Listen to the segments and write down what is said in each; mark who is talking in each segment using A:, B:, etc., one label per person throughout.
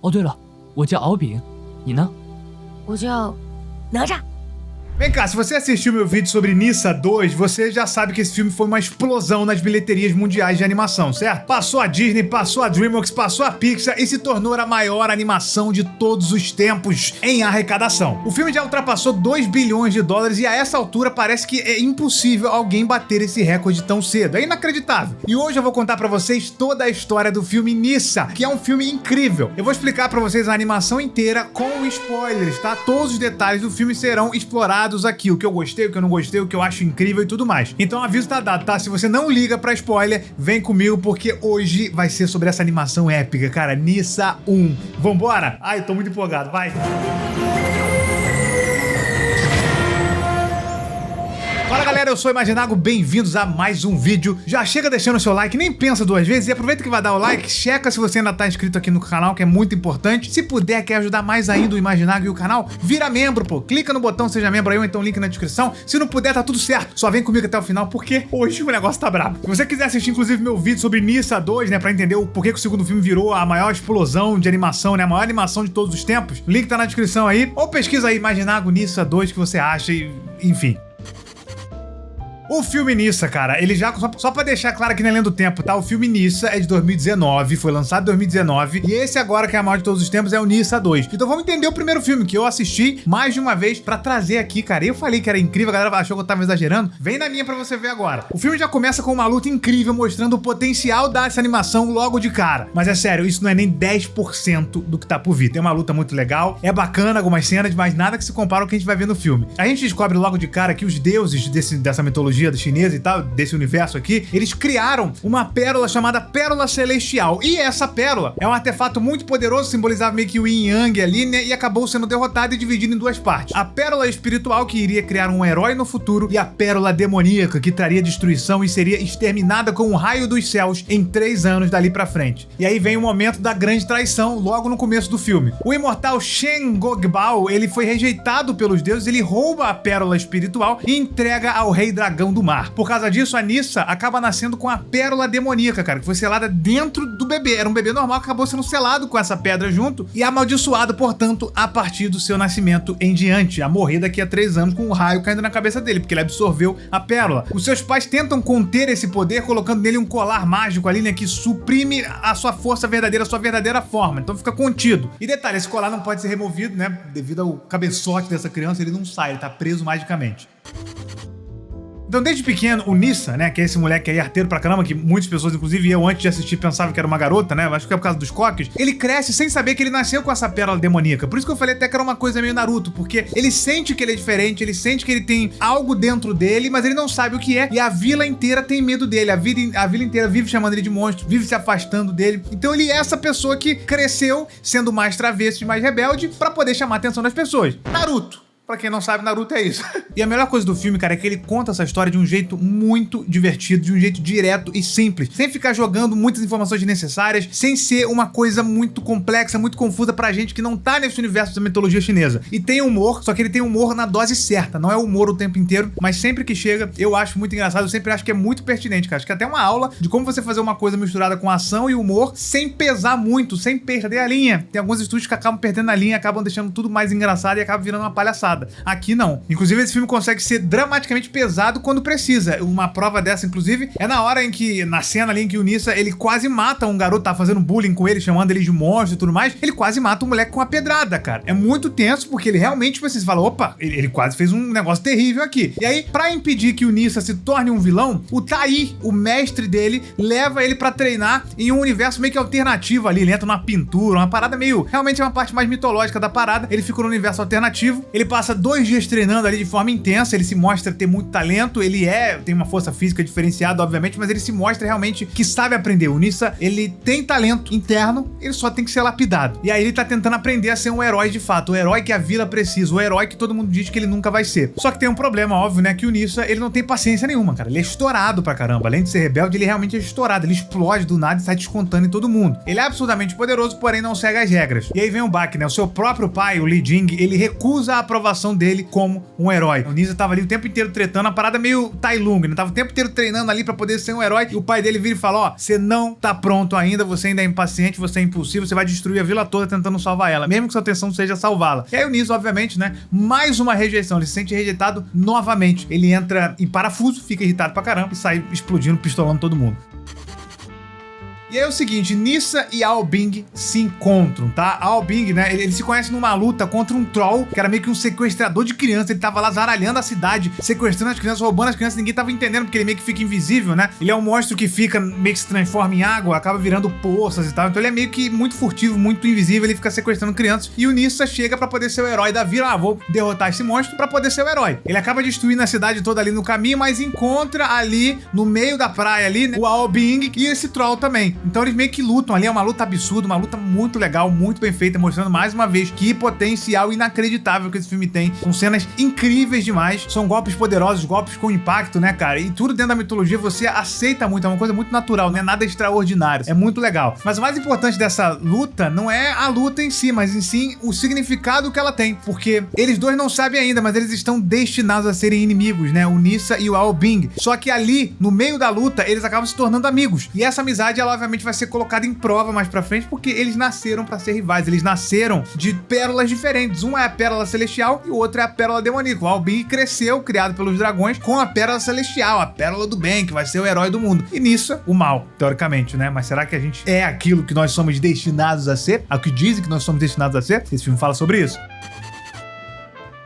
A: 哦，对了，我叫敖丙，你呢？
B: 我叫哪吒。
C: Vem cá, se você assistiu meu vídeo sobre Nissa 2, você já sabe que esse filme foi uma explosão nas bilheterias mundiais de animação, certo? Passou a Disney, passou a DreamWorks, passou a Pixar e se tornou a maior animação de todos os tempos em arrecadação. O filme já ultrapassou 2 bilhões de dólares e a essa altura parece que é impossível alguém bater esse recorde tão cedo. É inacreditável. E hoje eu vou contar pra vocês toda a história do filme Nissa, que é um filme incrível. Eu vou explicar pra vocês a animação inteira com spoilers, tá? Todos os detalhes do filme serão explorados aqui, o que eu gostei, o que eu não gostei, o que eu acho incrível e tudo mais. Então o aviso tá dado, tá? Se você não liga pra spoiler, vem comigo porque hoje vai ser sobre essa animação épica, cara, Nissa 1. Vambora? Ai, eu tô muito empolgado, vai! Fala galera, eu sou o Imaginago, bem-vindos a mais um vídeo. Já chega deixando o seu like, nem pensa duas vezes e aproveita que vai dar o like, checa se você ainda tá inscrito aqui no canal, que é muito importante. Se puder, quer ajudar mais ainda o Imaginago e o canal, vira membro, pô. Clica no botão Seja Membro aí ou então link na descrição. Se não puder, tá tudo certo. Só vem comigo até o final porque hoje o negócio tá brabo. Se você quiser assistir inclusive meu vídeo sobre Nissa 2, né, pra entender o porquê que o segundo filme virou a maior explosão de animação, né, a maior animação de todos os tempos, link tá na descrição aí. Ou pesquisa aí Imaginago Nissa 2 que você acha e enfim. O filme Nissa, cara, ele já... Só pra deixar claro aqui na linha do tempo, tá? O filme Nissa é de 2019, foi lançado em 2019. E esse agora, que é a maior de todos os tempos, é o Nissa 2. Então vamos entender o primeiro filme, que eu assisti mais de uma vez pra trazer aqui, cara. Eu falei que era incrível, a galera achou que eu tava exagerando. Vem na minha pra você ver agora. O filme já começa com uma luta incrível, mostrando o potencial dessa animação logo de cara. Mas é sério, isso não é nem 10% do que tá por vir. Tem uma luta muito legal, é bacana algumas cenas, mas nada que se compara ao que a gente vai ver no filme. A gente descobre logo de cara que os deuses dessa mitologia chinesa e tal, desse universo aqui, eles criaram uma pérola chamada Pérola Celestial. E essa pérola é um artefato muito poderoso, simbolizava meio que o Yin Yang ali, né? E acabou sendo derrotado e dividido em duas partes. A pérola espiritual, que iria criar um herói no futuro, e a pérola demoníaca, que traria destruição e seria exterminada com um raio dos céus em 3 anos dali pra frente. E aí vem o momento da grande traição, logo no começo do filme. O imortal Shen Gogbao, ele foi rejeitado pelos deuses, ele rouba a pérola espiritual e entrega ao rei dragão do mar. Por causa disso, a Nissa acaba nascendo com a pérola demoníaca, cara, que foi selada dentro do bebê. Era um bebê normal que acabou sendo selado com essa pedra junto e amaldiçoado, portanto, a partir do seu nascimento em diante, a morrer daqui a 3 anos com um raio caindo na cabeça dele, porque ele absorveu a pérola. Os seus pais tentam conter esse poder, colocando nele um colar mágico ali, né, que suprime a sua força verdadeira, a sua verdadeira forma. Então fica contido. E detalhe, esse colar não pode ser removido, né, devido ao cabeçote dessa criança, ele não sai, ele tá preso magicamente. Então, desde pequeno, o Nissa, né, que é esse moleque aí arteiro pra caramba, que muitas pessoas, inclusive eu, antes de assistir, pensavam que era uma garota, né, acho que é por causa dos coques, ele cresce sem saber que ele nasceu com essa pérola demoníaca. Por isso que eu falei até que era uma coisa meio Naruto, porque ele sente que ele é diferente, ele sente que ele tem algo dentro dele, mas ele não sabe o que é, e a vila inteira tem medo dele, a vila inteira vive chamando ele de monstro, vive se afastando dele. Então ele é essa pessoa que cresceu sendo mais travesso e mais rebelde pra poder chamar a atenção das pessoas. Naruto. Pra quem não sabe, Naruto é isso. E a melhor coisa do filme, cara, é que ele conta essa história de um jeito muito divertido, de um jeito direto e simples, sem ficar jogando muitas informações desnecessárias, sem ser uma coisa muito complexa, muito confusa pra gente que não tá nesse universo da mitologia chinesa. E tem humor, só que ele tem humor na dose certa, não é humor o tempo inteiro, mas sempre que chega, eu acho muito engraçado, eu sempre acho que é muito pertinente, cara. Acho que é até uma aula de como você fazer uma coisa misturada com ação e humor, sem pesar muito, sem perder a linha. Tem alguns estúdios que acabam perdendo a linha, acabam deixando tudo mais engraçado e acabam virando uma palhaçada. Aqui não. Inclusive esse filme consegue ser dramaticamente pesado quando precisa. Uma prova dessa, inclusive, é na hora em que, na cena ali em que o Nissa, ele quase mata um garoto, tá fazendo bullying com ele, chamando ele de monstro e tudo mais, ele quase mata o moleque com uma pedrada, cara. É muito tenso, porque ele realmente, tipo assim, você fala, opa, ele quase fez um negócio terrível aqui. E aí, pra impedir que o Nissa se torne um vilão, o Tai, o mestre dele, leva ele pra treinar em um universo meio que alternativo ali. Ele entra numa pintura, uma parada meio... Realmente é uma parte mais mitológica da parada. Ele fica no universo alternativo, ele passa 2 dias treinando ali de forma intensa, ele se mostra ter muito talento, ele tem uma força física diferenciada, obviamente, mas ele se mostra realmente que sabe aprender. O Nissa, ele tem talento interno, ele só tem que ser lapidado. E aí ele tá tentando aprender a ser um herói de fato, o herói que a vila precisa, o herói que todo mundo diz que ele nunca vai ser. Só que tem um problema, óbvio, né, que o Nissa, ele não tem paciência nenhuma, cara. Ele é estourado pra caramba. Além de ser rebelde, ele realmente é estourado, ele explode do nada e sai descontando em todo mundo. Ele é absurdamente poderoso, porém não segue as regras. E aí vem o baque, né, o seu próprio pai, o Li Jing, ele recusa a aprovação motivação dele como um herói. O Nissa tava ali o tempo inteiro tretando, a parada meio Tai Lung, né? Tava o tempo inteiro treinando ali pra poder ser um herói, e o pai dele vira e fala, ó, você não tá pronto ainda, você ainda é impaciente, você é impulsivo, você vai destruir a vila toda tentando salvar ela, mesmo que sua intenção seja salvá-la. E aí o Nissa, obviamente, né, mais uma rejeição, ele se sente rejeitado novamente. Ele entra em parafuso, fica irritado pra caramba e sai explodindo, pistolando todo mundo. E aí é o seguinte, Nissa e Ao Bing se encontram, tá? Ao Bing, né, ele se conhece numa luta contra um troll, que era meio que um sequestrador de crianças. Ele tava lá zaralhando a cidade, sequestrando as crianças, roubando as crianças, ninguém tava entendendo, porque ele meio que fica invisível, né? Ele é um monstro que fica, meio que se transforma em água, acaba virando poças e tal. Então ele é meio que muito furtivo, muito invisível, ele fica sequestrando crianças. E o Nissa chega pra poder ser o herói da vila. Ah, vou derrotar esse monstro pra poder ser o herói. Ele acaba destruindo a cidade toda ali no caminho, mas encontra ali, no meio da praia ali, né, o Ao Bing e esse troll também. Então eles meio que lutam ali, é uma luta absurda, uma luta muito legal, muito bem feita, mostrando mais uma vez que potencial inacreditável que esse filme tem, com cenas incríveis demais, são golpes poderosos, golpes com impacto, né, cara? E tudo dentro da mitologia você aceita muito, é uma coisa muito natural, não é nada extraordinário, é muito legal. Mas o mais importante dessa luta não é a luta em si, mas em si o significado que ela tem, porque eles dois não sabem ainda, mas eles estão destinados a serem inimigos, né? O Nissa e o Ao Bing. Só que ali, no meio da luta, eles acabam se tornando amigos. E essa amizade, ela obviamente vai ser colocada em prova mais pra frente, porque eles nasceram pra ser rivais, eles nasceram de pérolas diferentes. Uma é a pérola celestial e o outro é a pérola demoníaca. O Ao Bing cresceu, criado pelos dragões, com a pérola celestial, a pérola do bem, que vai ser o herói do mundo. E Nissa, o mal, teoricamente, né? Mas será que a gente é aquilo que nós somos destinados a ser? É o que dizem que nós somos destinados a ser? Esse filme fala sobre isso.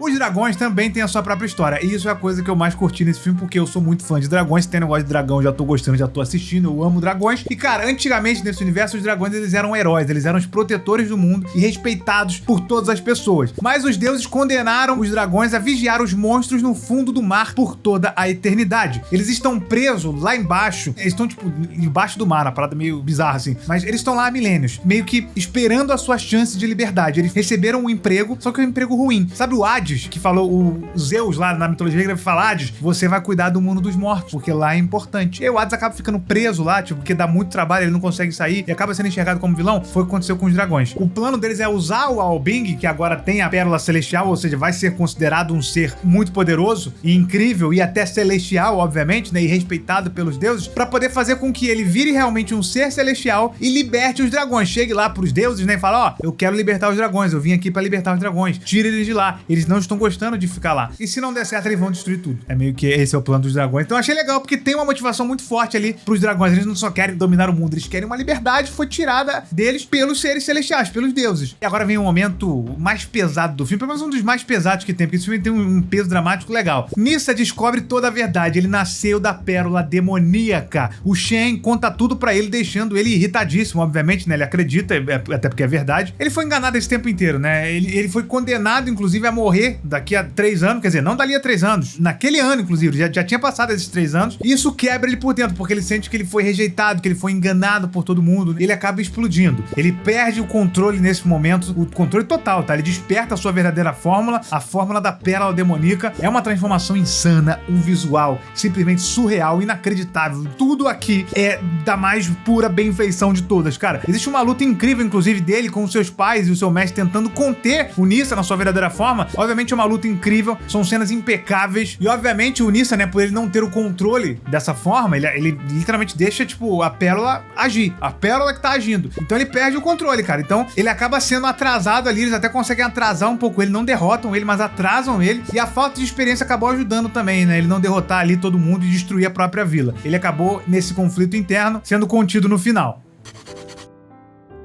C: Os dragões também têm a sua própria história, e isso é a coisa que eu mais curti nesse filme, porque eu sou muito fã de dragões. Se tem negócio de dragão, eu já tô gostando, já tô assistindo, eu amo dragões. E cara, antigamente nesse universo, os dragões, eles eram heróis, eles eram os protetores do mundo e respeitados por todas as pessoas. Mas os deuses condenaram os dragões a vigiar os monstros no fundo do mar por toda a eternidade. Eles estão presos lá embaixo, eles estão tipo embaixo do mar, uma parada meio bizarra assim, mas eles estão lá há milênios, meio que esperando a sua chance de liberdade. Eles receberam um emprego, só que é um emprego ruim. Sabe o Hades, que falou, o Zeus lá na mitologia grega fala, Hades, você vai cuidar do mundo dos mortos, porque lá é importante. E aí o Hades acaba ficando preso lá, tipo, porque dá muito trabalho, ele não consegue sair e acaba sendo enxergado como vilão. Foi o que aconteceu com os dragões. O plano deles é usar o Ao Bing, que agora tem a pérola celestial, ou seja, vai ser considerado um ser muito poderoso e incrível e até celestial, obviamente, né, e respeitado pelos deuses, pra poder fazer com que ele vire realmente um ser celestial e liberte os dragões. Chegue lá pros deuses, né, e fala, ó, eu quero libertar os dragões, eu vim aqui pra libertar os dragões. Tira eles de lá. Eles não estão gostando de ficar lá. E se não der certo, eles vão destruir tudo. É meio que esse é o plano dos dragões. Então eu achei legal, porque tem uma motivação muito forte ali pros dragões. Eles não só querem dominar o mundo, eles querem uma liberdade que foi tirada deles pelos seres celestiais, pelos deuses. E agora vem o momento mais pesado do filme, pelo menos um dos mais pesados que tem, porque esse filme tem um peso dramático legal. Nissa descobre toda a verdade. Ele nasceu da pérola demoníaca. O Shen conta tudo pra ele, deixando ele irritadíssimo, obviamente, né? Ele acredita, até porque é verdade. Ele foi enganado esse tempo inteiro, né? Ele foi condenado, inclusive, a morrer daqui a 3 anos, quer dizer, não dali a 3 anos, naquele ano, inclusive, já tinha passado esses 3 anos, e isso quebra ele por dentro, porque ele sente que ele foi rejeitado, que ele foi enganado por todo mundo, ele acaba explodindo. Ele perde o controle nesse momento, o controle total, tá? Ele desperta a sua verdadeira fórmula, a fórmula da pérola demoníaca. É uma transformação insana, um visual simplesmente surreal, inacreditável. Tudo aqui é da mais pura benfeição de todas, cara. Existe uma luta incrível, inclusive, dele com os seus pais e o seu mestre tentando conter o Nissa na sua verdadeira forma. Obviamente é uma luta incrível, são cenas impecáveis, e obviamente o Nissa, né, por ele não ter o controle dessa forma, ele literalmente deixa, tipo, a pérola agir, a pérola que tá agindo, então ele perde o controle, cara. Então ele acaba sendo atrasado ali, eles até conseguem atrasar um pouco ele, não derrotam ele, mas atrasam ele, e a falta de experiência acabou ajudando também, né, ele não derrotar ali todo mundo e destruir a própria vila. Ele acabou nesse conflito interno sendo contido no final.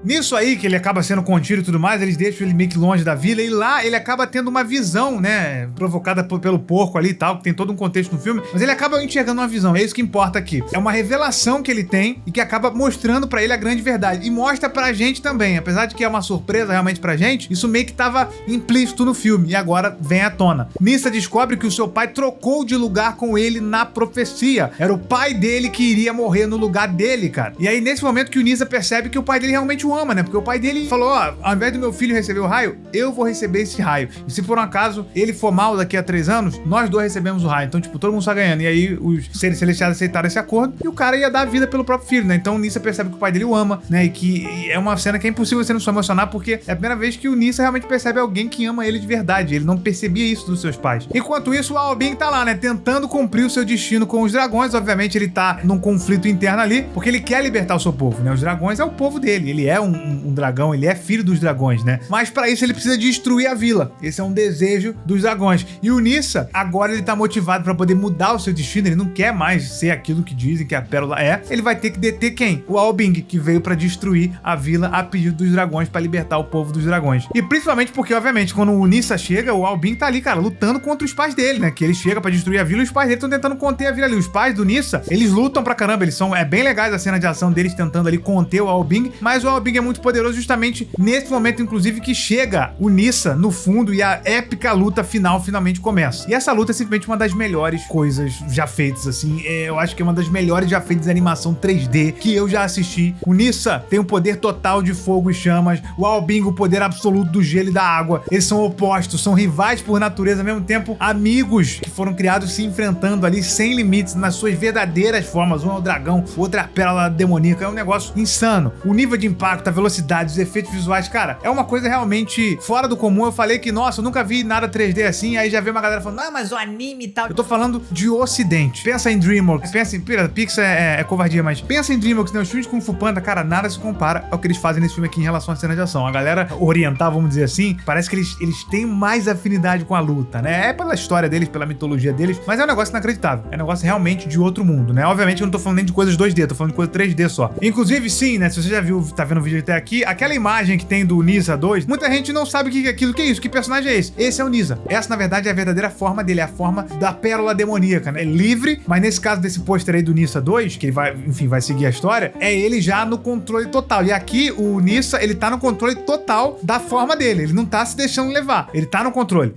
C: Nisso aí, que ele acaba sendo contido e tudo mais, eles deixam ele meio que longe da vila, e lá ele acaba tendo uma visão, né, provocada pelo porco ali e tal, que tem todo um contexto no filme, mas ele acaba enxergando uma visão, é isso que importa aqui. É uma revelação que ele tem e que acaba mostrando pra ele a grande verdade, e mostra pra gente também, apesar de que é uma surpresa realmente pra gente, isso meio que tava implícito no filme, e agora vem à tona. Nissa descobre que o seu pai trocou de lugar com ele na profecia, era o pai dele que iria morrer no lugar dele, cara. E aí nesse momento que o Nissa percebe que o pai dele realmente o ama, né? Porque o pai dele falou, ó, ao invés do meu filho receber o raio, eu vou receber esse raio. E se por um acaso ele for mal daqui a 3 anos, nós dois recebemos o raio. Então, tipo, todo mundo está ganhando. E aí os seres celestiais aceitaram esse acordo e o cara ia dar a vida pelo próprio filho, né? Então o Nyssa percebe que o pai dele o ama, né? E que é uma cena que é impossível você não se emocionar, porque é a primeira vez que o Nyssa realmente percebe alguém que ama ele de verdade. Ele não percebia isso dos seus pais. Enquanto isso, o Aobing tá lá, né? Tentando cumprir o seu destino com os dragões. Obviamente, ele tá num conflito interno ali, porque ele quer libertar o seu povo, né? Os dragões é o povo dele. Ele é um dragão, ele é filho dos dragões, né? Mas pra isso ele precisa destruir a vila. Esse é um desejo dos dragões. E o Nyssa, agora ele tá motivado pra poder mudar o seu destino. Ele não quer mais ser aquilo que dizem que a pérola é. Ele vai ter que deter quem? O Aobing, que veio pra destruir a vila a pedido dos dragões, pra libertar o povo dos dragões. E principalmente porque, obviamente, quando o Nyssa chega, o Aobing tá ali, cara, lutando contra os pais dele, né? Que ele chega pra destruir a vila e os pais dele estão tentando conter a vila ali. Os pais do Nyssa, eles lutam pra caramba. Eles são, bem legais a cena de ação deles tentando ali conter o Aobing, mas o Aobing é muito poderoso justamente nesse momento, inclusive, que chega o Nyssa no fundo e a épica luta final finalmente começa. E essa luta é simplesmente uma das melhores coisas já feitas, assim. Eu acho que é uma das melhores já feitas em animação 3D que eu já assisti. O Nyssa tem o poder total de fogo e chamas, o Aobing o poder absoluto do gelo e da água. Eles são opostos, são rivais por natureza, ao mesmo tempo amigos que foram criados se enfrentando ali sem limites nas suas verdadeiras formas. Um é o dragão, outra é a pérola demoníaca. É um negócio insano. O nível de impacto, a velocidade, os efeitos visuais, cara, é uma coisa realmente fora do comum. Eu falei que, nossa, eu nunca vi nada 3D assim, aí já veio uma galera falando, ah, mas o anime e tal. Eu tô falando de Ocidente. Pensa em DreamWorks, pensa em... Pixar é covardia, mas pensa em DreamWorks, né? Os filmes de Kung Fu Panda, cara, nada se compara ao que eles fazem nesse filme aqui em relação à cena de ação. A galera oriental, vamos dizer assim, parece que eles têm mais afinidade com a luta, né? É pela história deles, pela mitologia deles, mas é um negócio inacreditável. É um negócio realmente de outro mundo, né? Obviamente eu não tô falando nem de coisas 2D, tô falando de coisa 3D só. Inclusive, sim, né? Se você já viu, tá vendo o vídeo até aqui, aquela imagem que tem do Nyssa 2, muita gente não sabe o que é aquilo, que é isso, que personagem é esse? Esse é o Nyssa. Essa, na verdade, é a verdadeira forma dele, é a forma da pérola demoníaca, né? É livre, mas nesse caso desse pôster aí do Nyssa 2, que ele vai, enfim, vai seguir a história, é ele já no controle total. E aqui, o Nyssa, ele tá no controle total da forma dele. Ele não tá se deixando levar. Ele tá no controle.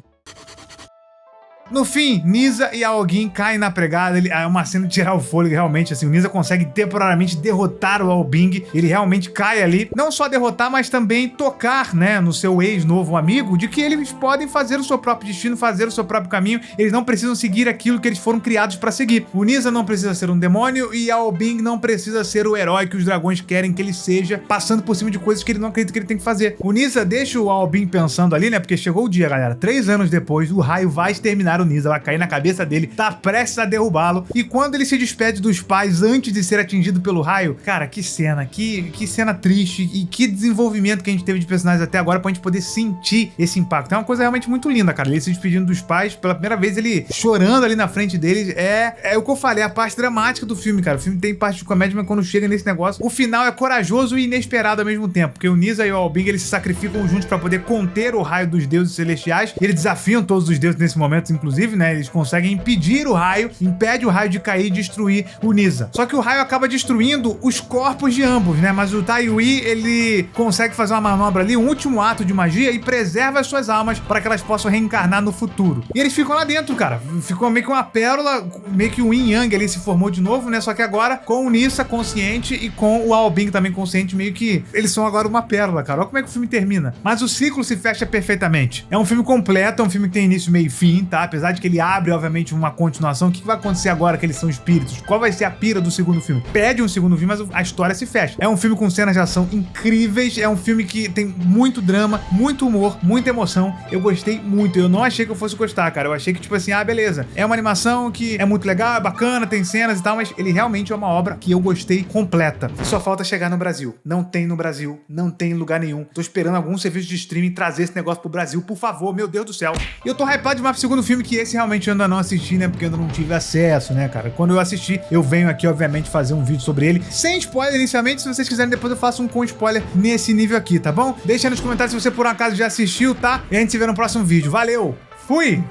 C: No fim, Nyssa e Aogin caem na pregada. É uma cena de tirar o fôlego, realmente, assim. O Nyssa consegue temporariamente derrotar o Aobing. Ele realmente cai ali. Não só derrotar, mas também tocar, né, no seu ex-novo amigo, de que eles podem fazer o seu próprio destino, fazer o seu próprio caminho. Eles não precisam seguir aquilo que eles foram criados pra seguir. O Nyssa não precisa ser um demônio e Aobing não precisa ser o herói que os dragões querem que ele seja, passando por cima de coisas que ele não acredita que ele tem que fazer. O Nyssa deixa o Aobing pensando ali, né, porque chegou o dia, galera. 3 anos depois, o raio vai exterminar o Nyssa, vai cair na cabeça dele, tá prestes a derrubá-lo, e quando ele se despede dos pais antes de ser atingido pelo raio, cara, que cena, que cena triste e que desenvolvimento que a gente teve de personagens até agora pra gente poder sentir esse impacto. É uma coisa realmente muito linda, cara, ele se despedindo dos pais, pela primeira vez ele chorando ali na frente deles, é o que eu falei, a parte dramática do filme, cara. O filme tem parte de comédia, mas quando chega nesse negócio, o final é corajoso e inesperado ao mesmo tempo, porque o Nyssa e o Aobing, eles se sacrificam juntos pra poder conter o raio dos deuses celestiais, eles desafiam todos os deuses nesse momento, inclusive, né? Eles conseguem impedir o raio, impede o raio de cair e destruir o Nyssa. Só que o raio acaba destruindo os corpos de ambos, né? Mas o Tai Yui, ele consegue fazer uma manobra ali, um último ato de magia, e preserva as suas almas para que elas possam reencarnar no futuro. E eles ficam lá dentro, cara. Ficou meio que uma pérola, meio que um yin yang ali se formou de novo, né? Só que agora com o Nyssa consciente e com o Aobing também consciente, meio que eles são agora uma pérola, cara. Olha como é que o filme termina. Mas o ciclo se fecha perfeitamente. É um filme completo, é um filme que tem início, meio e fim, tá? Apesar de que ele abre, obviamente, uma continuação. O que vai acontecer agora que eles são espíritos? Qual vai ser a pira do segundo filme? Pede um segundo filme, mas a história se fecha. É um filme com cenas de ação incríveis, é um filme que tem muito drama, muito humor, muita emoção. Eu gostei muito. Eu não achei que eu fosse gostar, cara. Eu achei que, tipo assim, beleza. É uma animação que é muito legal, é bacana, tem cenas e tal, mas ele realmente é uma obra que eu gostei completa. Só falta chegar no Brasil. Não tem no Brasil, não tem em lugar nenhum. Tô esperando algum serviço de streaming trazer esse negócio pro Brasil, por favor, meu Deus do céu. E eu tô hypado demais pro segundo filme, que esse realmente eu ainda não assisti, né? Porque eu ainda não tive acesso, né, cara? Quando eu assistir, eu venho aqui, obviamente, fazer um vídeo sobre ele, sem spoiler inicialmente. Se vocês quiserem, depois eu faço um com spoiler nesse nível aqui, tá bom? Deixa aí nos comentários se você por um acaso já assistiu, tá? E a gente se vê no próximo vídeo. Valeu! Fui!